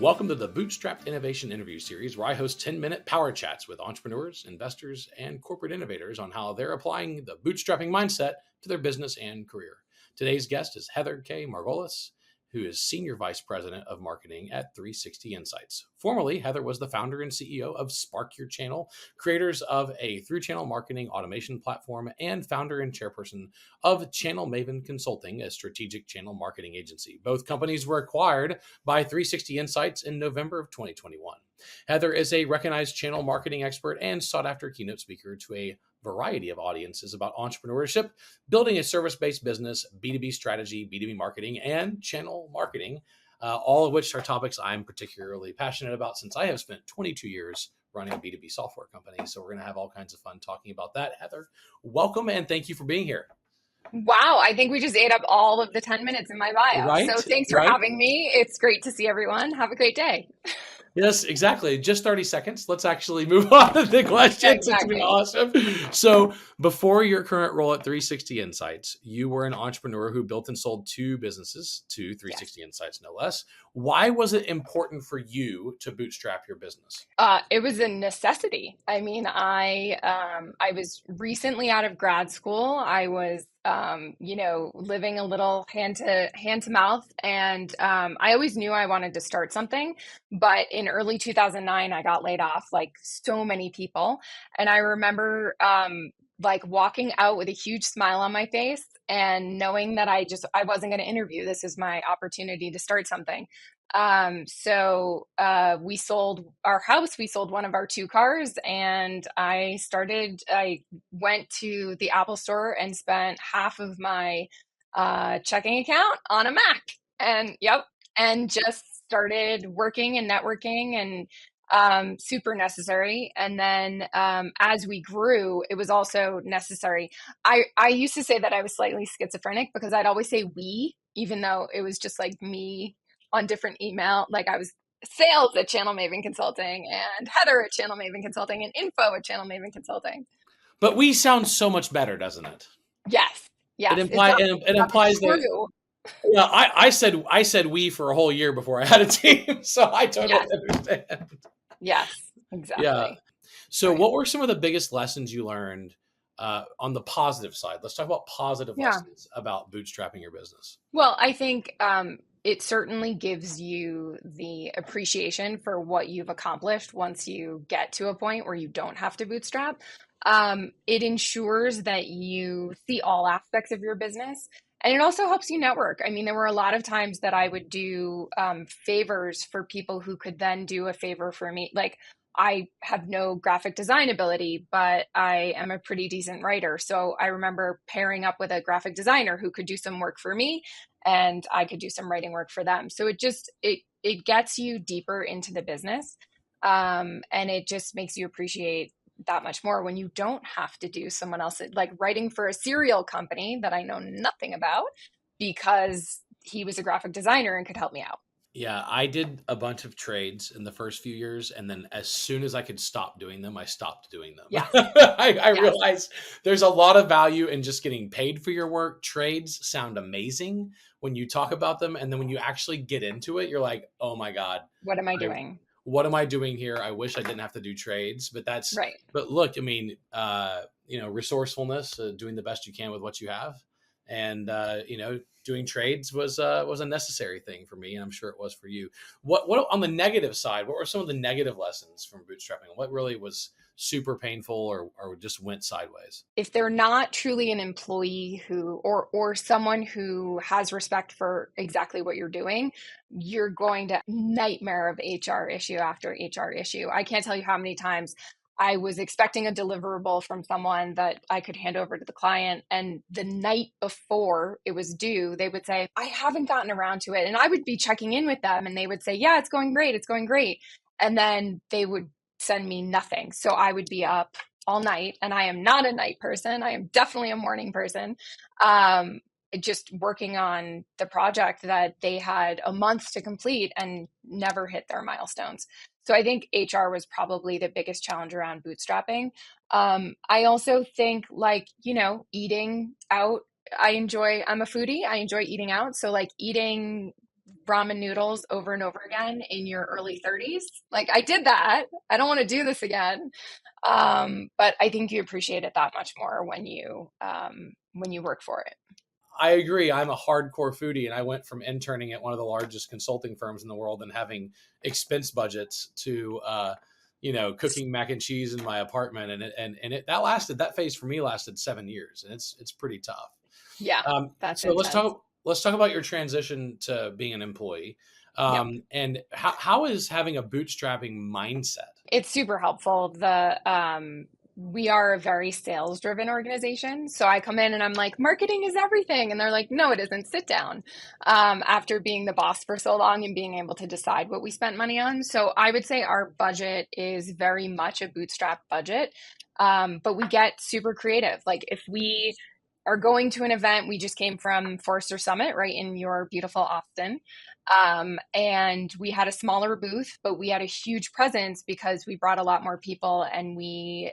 Welcome to the Bootstrapped Innovation Interview Series, where I host 10-minute power chats with entrepreneurs, investors, and corporate innovators on how they're applying the bootstrapping mindset to their business and career. Today's guest is Heather Margolis, who is Senior Vice President of Marketing at 360 Insights. Formerly, Heather was the founder and CEO of Spark Your Channel, creators of a through-channel marketing automation platform, and founder and chairperson of Channel Maven Consulting, a strategic channel marketing agency. Both companies were acquired by 360 Insights in November of 2021. Heather is a recognized channel marketing expert and sought-after keynote speaker to a variety of audiences about entrepreneurship, building a service-based business, B2B strategy, B2B marketing, and channel marketing, all of which are topics I'm particularly passionate about since I have spent 22 years running a B2B software company. So we're going to have all kinds of fun talking about that. Heather, welcome and thank you for being here. Wow, I think we just ate up all of the 10 minutes in my bio. Right? So thanks for having me. It's great to see everyone. Have a great day. Yes, exactly. Just 30 seconds. Let's actually move on to the questions. Exactly. It's been awesome. So before your current role at 360 Insights, you were an entrepreneur who built and sold two businesses to 360 Insights, no less. Why was it important for you to bootstrap your business? It was a necessity. I mean, I was recently out of grad school. I was living a little hand to mouth. And I always knew I wanted to start something. But in early 2009, I got laid off like so many people. And I remember walking out with a huge smile on my face and knowing that I wasn't going to interview. This is my opportunity to start something. So we sold our house, we sold one of our two cars, and I went to the Apple store and spent half of my checking account on a Mac and just started working and networking and super necessary. And then as we grew, it was also necessary. I used to say that I was slightly schizophrenic because I'd always say we, even though it was just like me on different email, like I was sales at Channel Maven Consulting and Heather at Channel Maven Consulting and info at Channel Maven Consulting. But we sound so much better, doesn't it? Yes. It implies that. Yeah, I said we for a whole year before I had a team, so I totally understand. Yes, exactly. Yeah. So what were some of the biggest lessons you learned on the positive side? Let's talk about positive lessons about bootstrapping your business. Well, I think it certainly gives you the appreciation for what you've accomplished once you get to a point where you don't have to bootstrap. It ensures that you see all aspects of your business. And it also helps you network. I mean, there were a lot of times that I would do favors for people who could then do a favor for me. Like, I have no graphic design ability, but I am a pretty decent writer. So I remember pairing up with a graphic designer who could do some work for me and I could do some writing work for them. So it gets you deeper into the business. And it just makes you appreciate that much more when you don't have to do someone else, like writing for a cereal company that I know nothing about because he was a graphic designer and could help me out. Yeah, I did a bunch of trades in the first few years. And then as soon as I could stop doing them, I stopped doing them. Yeah. I realized there's a lot of value in just getting paid for your work. Trades sound amazing when you talk about them. And then when you actually get into it, you're like, oh my God. What am I doing? What am I doing here? I wish I didn't have to do trades, but that's right. But look, I mean, resourcefulness, doing the best you can with what you have. And, doing trades was a necessary thing for me. And I'm sure it was for you. What on the negative side, what were some of the negative lessons from bootstrapping? What really was super painful or just went sideways? If they're not truly an employee or someone who has respect for exactly what you're doing, you're going to nightmare of HR issue after HR issue. I can't tell you how many times I was expecting a deliverable from someone that I could hand over to the client. And the night before it was due, they would say, I haven't gotten around to it. And I would be checking in with them and they would say, yeah, it's going great. It's going great. And then they would send me nothing. So I would be up all night, and I am not a night person. I am definitely a morning person. Just working on the project that they had a month to complete and never hit their milestones. So I think HR was probably the biggest challenge around bootstrapping. I also think eating out. I'm a foodie. I enjoy eating out. So eating ramen noodles over and over again in your early 30s. Like I did that. I don't want to do this again. But I think you appreciate it that much more when you work for it. I agree. I'm a hardcore foodie, and I went from interning at one of the largest consulting firms in the world and having expense budgets to, cooking mac and cheese in my apartment, that phase for me lasted 7 years, and it's pretty tough. Yeah, that's So intense. let's talk about your transition to being an employee, Yep. and how is having a bootstrapping mindset? It's super helpful. We are a very sales driven organization. So I come in and I'm like, marketing is everything. And they're like, no, it isn't. Sit down. After being the boss for so long and being able to decide what we spent money on. So I would say our budget is very much a bootstrap budget. But we get super creative. Like if we are going to an event, we just came from Forrester Summit, right in your beautiful Austin. And we had a smaller booth, but we had a huge presence because we brought a lot more people and we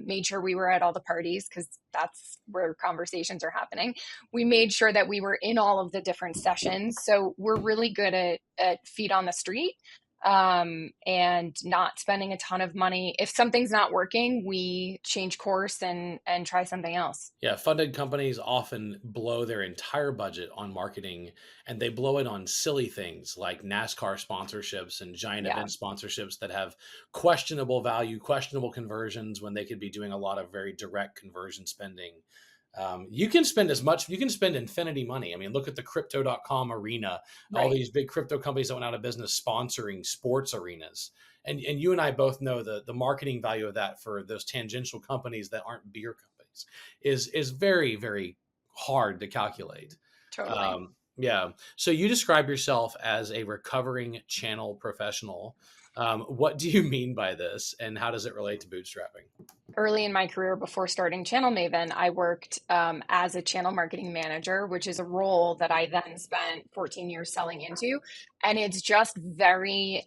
made sure we were at all the parties because that's where conversations are happening. We made sure that we were in all of the different sessions. So we're really good at feet on the street and not spending a ton of money. If something's not working, we change course and try something else. Yeah, funded companies often blow their entire budget on marketing, and they blow it on silly things like NASCAR sponsorships and giant Yeah. event sponsorships that have questionable value, questionable conversions when they could be doing a lot of very direct conversion spending. You can spend infinity money. I mean, look at the crypto.com arena, all Right. these big crypto companies that went out of business sponsoring sports arenas. And you and I both know the marketing value of that for those tangential companies that aren't beer companies is very, very hard to calculate. Totally. Yeah. So you describe yourself as a recovering channel professional. What do you mean by this, and how does it relate to bootstrapping? Early in my career, before starting Channel Maven, I worked as a channel marketing manager, which is a role that I then spent 14 years selling into. And it's just very,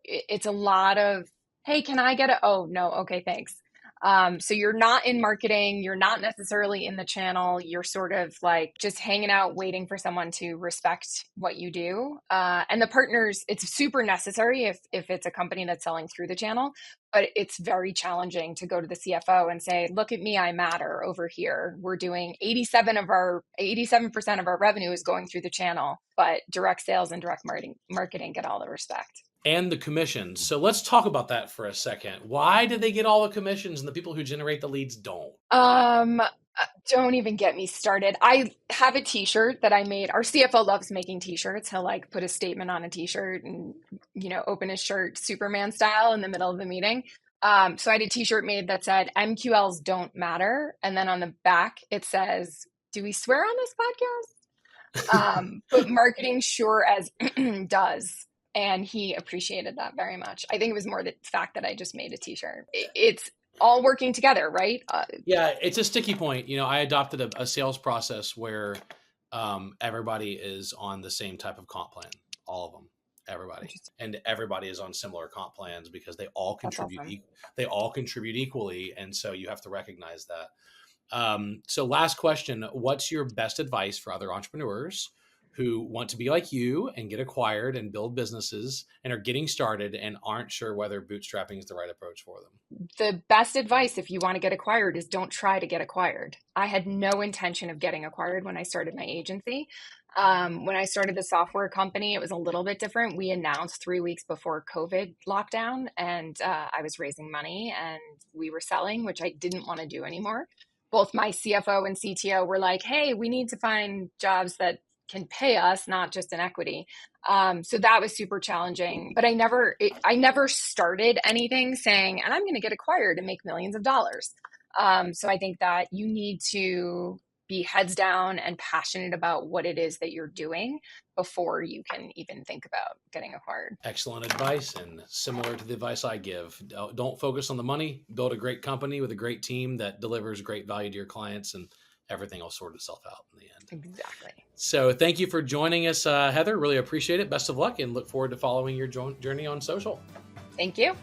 it's a lot of, hey, can I get a, oh, no, okay, thanks. So you're not in marketing, you're not necessarily in the channel, you're sort of like just hanging out, waiting for someone to respect what you do. And the partners, it's super necessary if it's a company that's selling through the channel, but it's very challenging to go to the CFO and say, look at me, I matter over here. We're doing 87% of our revenue is going through the channel, but direct sales and direct marketing get all the respect. And the commissions. So let's talk about that for a second. Why do they get all the commissions and the people who generate the leads don't? Don't even get me started. I have a t-shirt that I made. Our CFO loves making t-shirts. He'll like put a statement on a t-shirt and, open his shirt Superman style in the middle of the meeting. So I had a t-shirt made that said MQLs don't matter. And then on the back, it says, do we swear on this podcast? But marketing sure as does. And he appreciated that very much. I think it was more the fact that I just made a t-shirt. It's all working together, right? Yeah, it's a sticky point. I adopted a sales process where everybody is on the same type of comp plan, all of them, everybody, and everybody is on similar comp plans because they all contribute. Awesome. They all contribute equally, and so you have to recognize that. So, last question: what's your best advice for other entrepreneurs who want to be like you and get acquired and build businesses and are getting started and aren't sure whether bootstrapping is the right approach for them? The best advice if you want to get acquired is don't try to get acquired. I had no intention of getting acquired when I started my agency. When I started the software company, it was a little bit different. We announced 3 weeks before COVID lockdown, and I was raising money and we were selling, which I didn't want to do anymore. Both my CFO and CTO were like, hey, we need to find jobs that can pay us, not just in equity. So that was super challenging, but I never started anything saying, and I'm going to get acquired and make millions of dollars. So I think that you need to be heads down and passionate about what it is that you're doing before you can even think about getting acquired. Excellent advice, and similar to the advice I give. Don't focus on the money. Build a great company with a great team that delivers great value to your clients, and everything will sort itself out in the end. Exactly. So thank you for joining us, Heather. Really appreciate it. Best of luck and look forward to following your journey on social. Thank you.